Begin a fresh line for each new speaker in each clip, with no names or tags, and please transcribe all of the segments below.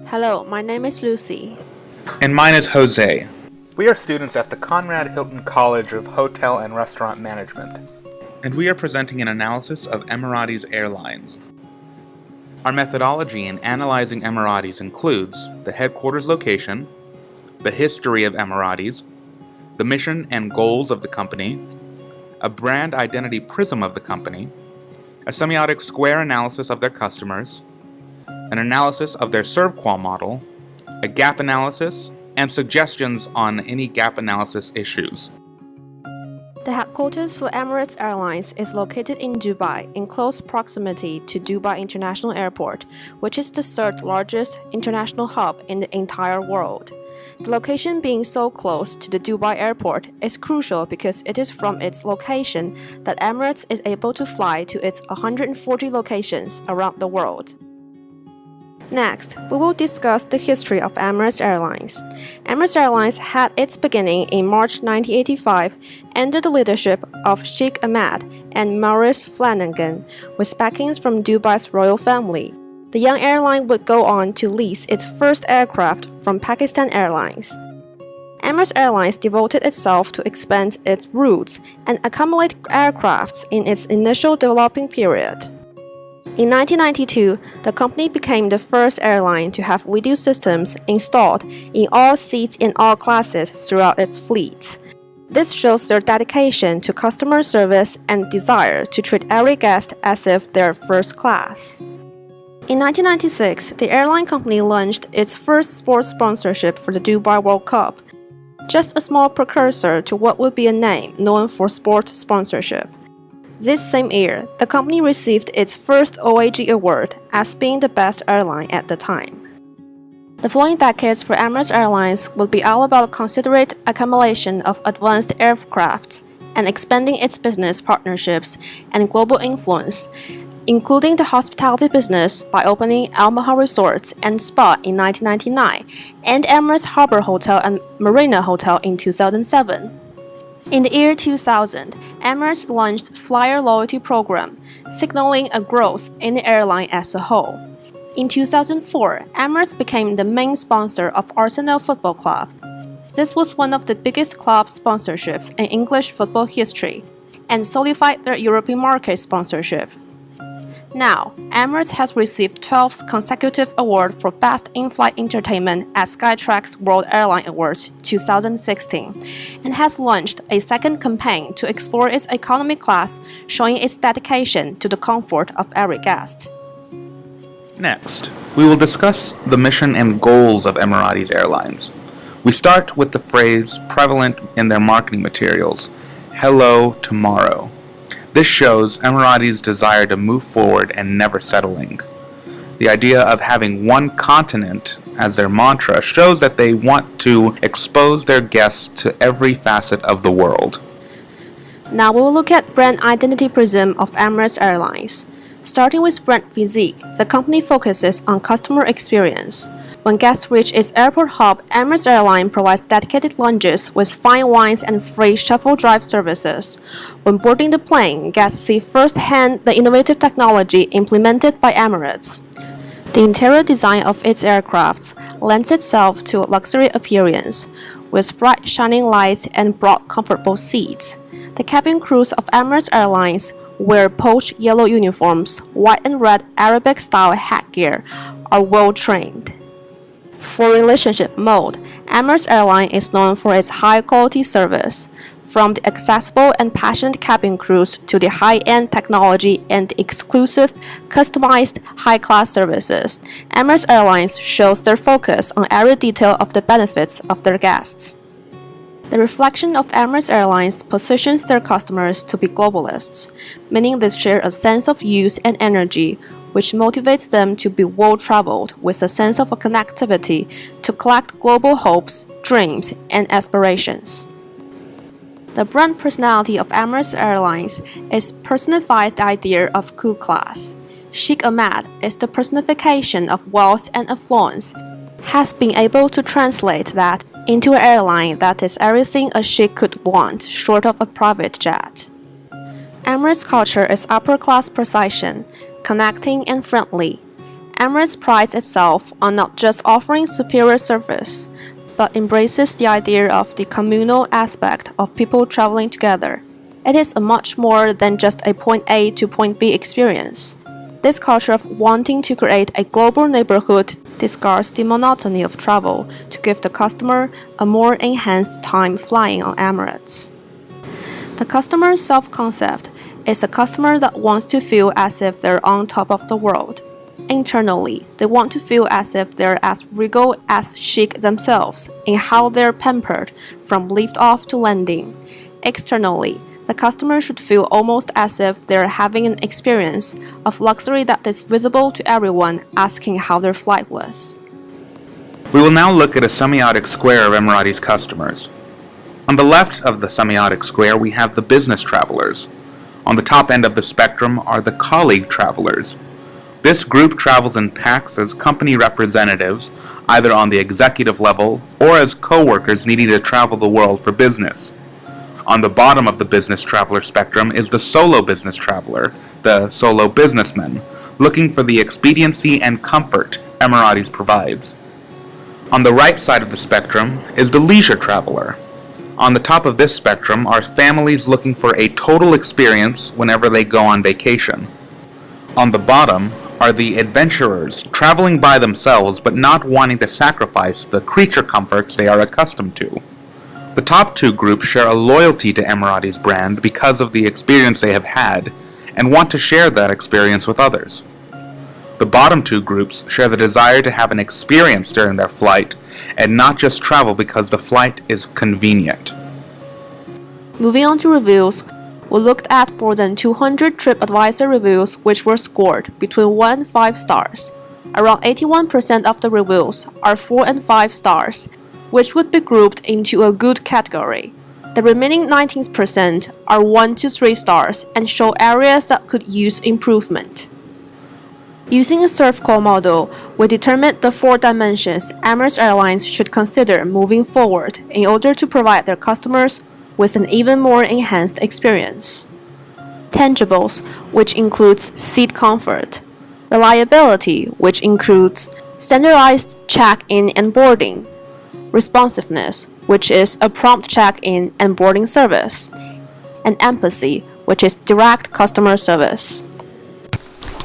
Hello, my name is Lucy.
And mine is Jose.
We are students at the Conrad Hilton College of Hotel and Restaurant Management.
And we are presenting an analysis of Emirates Airlines. Our methodology in analyzing Emirates includes the headquarters location, the history of Emirates, the mission and goals of the company, a brand identity prism of the company, a semiotic square analysis of their customers, an analysis of their ServQual model, a gap analysis, and suggestions on any gap analysis issues.
The headquarters for Emirates Airlines is located in Dubai, in close proximity to Dubai International Airport, which is the third largest international hub in the entire world. The location being so close to the Dubai airport is crucial because it is from its location that Emirates is able to fly to its 140 locations around the world. Next, we will discuss the history of Emirates Airlines. Emirates Airlines had its beginning in March 1985 under the leadership of Sheikh Ahmed and Maurice Flanagan, with backings from Dubai's royal family. The young airline would go on to lease its first aircraft from Pakistan Airlines. Emirates Airlines devoted itself to expand its routes and accumulate aircrafts in its initial developing period. In 1992, the company became the first airline to have video systems installed in all seats in all classes throughout its fleet. This shows their dedication to customer service and desire to treat every guest as if they're first class. In 1996, the airline company launched its first sports sponsorship for the Dubai World Cup, just a small precursor to what would be a name known for sport sponsorship. This same year, the company received its first OAG award as being the best airline at the time. The following decades for Emirates Airlines will be all about considerate accumulation of advanced aircraft and expanding its business partnerships and global influence, including the hospitality business by opening Al Maha Resorts and Spa in 1999 and Emirates Harbor Hotel and Marina Hotel in 2007. In the year 2000, Emirates launched Flyer Loyalty Program, signaling a growth in the airline as a whole. In 2004, Emirates became the main sponsor of Arsenal Football Club. This was one of the biggest club sponsorships in English football history, and solidified their European market sponsorship. Now, Emirates has received 12th consecutive award for Best In-Flight Entertainment at Skytrax World Airline Awards 2016 and has launched a second campaign to explore its economy class, showing its dedication to the comfort of every guest.
Next, we will discuss the mission and goals of Emirates Airlines. We start with the phrase prevalent in their marketing materials, "Hello Tomorrow." This shows Emirates' desire to move forward and never settling. The idea of having one continent as their mantra shows that they want to expose their guests to every facet of the world.
Now we will look at brand identity prism of Emirates Airlines. Starting with brand physique, the company focuses on customer experience. When guests reach its airport hub, Emirates Airline provides dedicated lounges with fine wines and free shuttle drive services. When boarding the plane, guests see firsthand the innovative technology implemented by Emirates. The interior design of its aircraft lends itself to a luxury appearance, with bright shining lights and broad comfortable seats. The cabin crews of Emirates Airlines wear poached yellow uniforms, white and red Arabic-style headgear, are well trained. For relationship mode, Emirates Airline is known for its high-quality service. From the accessible and passionate cabin crews to the high-end technology and the exclusive, customized, high-class services, Emirates Airlines shows their focus on every detail of the benefits of their guests. The reflection of Emirates Airlines positions their customers to be globalists, meaning they share a sense of youth and energy, which motivates them to be well-traveled with a sense of connectivity to collect global hopes, dreams, and aspirations. The brand personality of Emirates Airlines is personified the idea of cool class. Sheikh Ahmed is the personification of wealth and affluence, has been able to translate that into an airline that is everything a sheikh could want short of a private jet. Emirates' culture is upper-class precision, connecting and friendly. Emirates prides itself on not just offering superior service, but embraces the idea of the communal aspect of people traveling together. It is a much more than just a point A to point B experience. This culture of wanting to create a global neighborhood discards the monotony of travel to give the customer a more enhanced time flying on Emirates. The customer self-concept is a customer that wants to feel as if they're on top of the world. Internally, they want to feel as if they're as regal as chic themselves in how they're pampered from lift-off to landing. Externally, the customer should feel almost as if they're having an experience of luxury that is visible to everyone asking how their flight was.
We will now look at a semiotic square of Emirates customers. On the left of the semiotic square, we have the business travelers. On the top end of the spectrum are the colleague travelers. This group travels in packs as company representatives, either on the executive level or as co-workers needing to travel the world for business. On the bottom of the business traveler spectrum is the solo business traveler, the solo businessman, looking for the expediency and comfort Emirates provides. On the right side of the spectrum is the leisure traveler. On the top of this spectrum are families looking for a total experience whenever they go on vacation. On the bottom are the adventurers, traveling by themselves but not wanting to sacrifice the creature comforts they are accustomed to. The top two groups share a loyalty to Emirates brand because of the experience they have had and want to share that experience with others. The bottom two groups share the desire to have an experience during their flight and not just travel because the flight is convenient.
Moving on to reviews, we looked at more than 200 TripAdvisor reviews which were scored between 1 and 5 stars. Around 81% of the reviews are 4 and 5 stars, which would be grouped into a good category. The remaining 19% are 1 to 3 stars and show areas that could use improvement. Using a surf call model, we determined the 4 dimensions Emirates Airlines should consider moving forward in order to provide their customers with an even more enhanced experience. Tangibles, which includes seat comfort. Reliability, which includes standardized check-in and boarding. Responsiveness, which is a prompt check-in and boarding service. And empathy, which is direct customer service.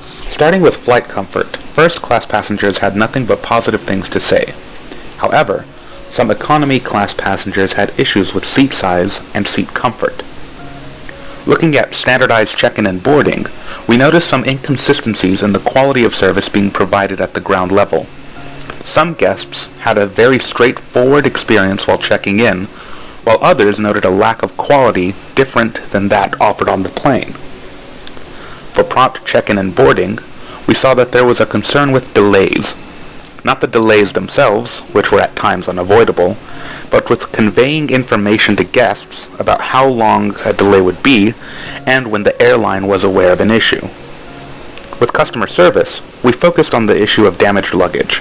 Starting with flight comfort, first-class passengers had nothing but positive things to say. However, some economy class passengers had issues with seat size and seat comfort. Looking at standardized check-in and boarding, we noticed some inconsistencies in the quality of service being provided at the ground level. Some guests had a very straightforward experience while checking in, while others noted a lack of quality different than that offered on the plane. For prompt check-in and boarding, we saw that there was a concern with delays. Not the delays themselves, which were at times unavoidable, but with conveying information to guests about how long a delay would be and when the airline was aware of an issue. With customer service, we focused on the issue of damaged luggage.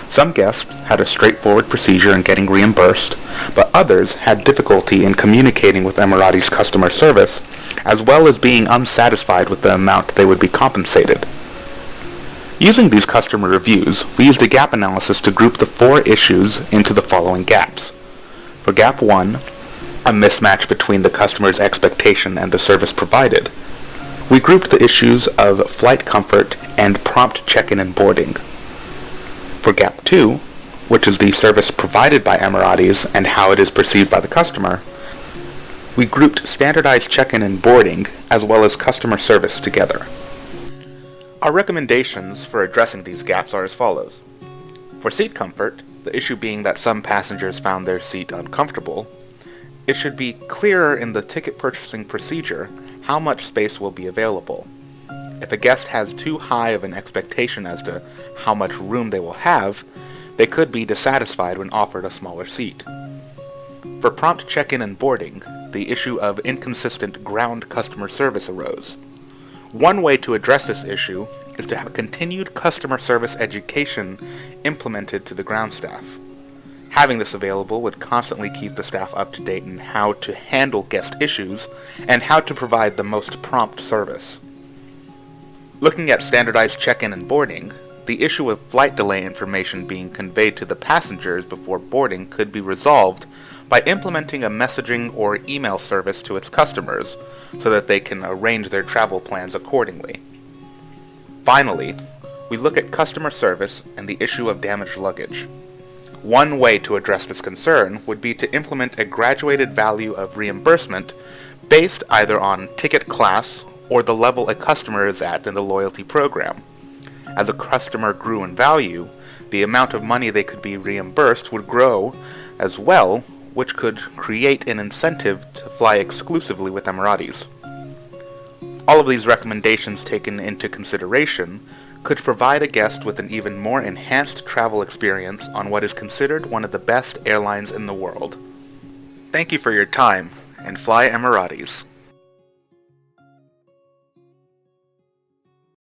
Some guests had a straightforward procedure in getting reimbursed, but others had difficulty in communicating with Emirates customer service, as well as being unsatisfied with the amount they would be compensated. Using these customer reviews, we used a gap analysis to group the 4 issues into the following gaps. For gap 1, a mismatch between the customer's expectation and the service provided, we grouped the issues of flight comfort and prompt check-in and boarding. For gap 2, which is the service provided by Emirates and how it is perceived by the customer, we grouped standardized check-in and boarding as well as customer service together. Our recommendations for addressing these gaps are as follows. For seat comfort, the issue being that some passengers found their seat uncomfortable, it should be clearer in the ticket purchasing procedure how much space will be available. If a guest has too high of an expectation as to how much room they will have, they could be dissatisfied when offered a smaller seat. For prompt check-in and boarding, the issue of inconsistent ground customer service arose. One way to address this issue is to have continued customer service education implemented to the ground staff. Having this available would constantly keep the staff up to date in how to handle guest issues and how to provide the most prompt service. Looking at standardized check-in and boarding, the issue of flight delay information being conveyed to the passengers before boarding could be resolved by implementing a messaging or email service to its customers so that they can arrange their travel plans accordingly. Finally, we look at customer service and the issue of damaged luggage. One way to address this concern would be to implement a graduated value of reimbursement based either on ticket class or the level a customer is at in the loyalty program. As a customer grew in value, the amount of money they could be reimbursed would grow as well, which could create an incentive to fly exclusively with Emirates. All of these recommendations taken into consideration could provide a guest with an even more enhanced travel experience on what is considered one of the best airlines in the world. Thank you for your time, and fly Emirates.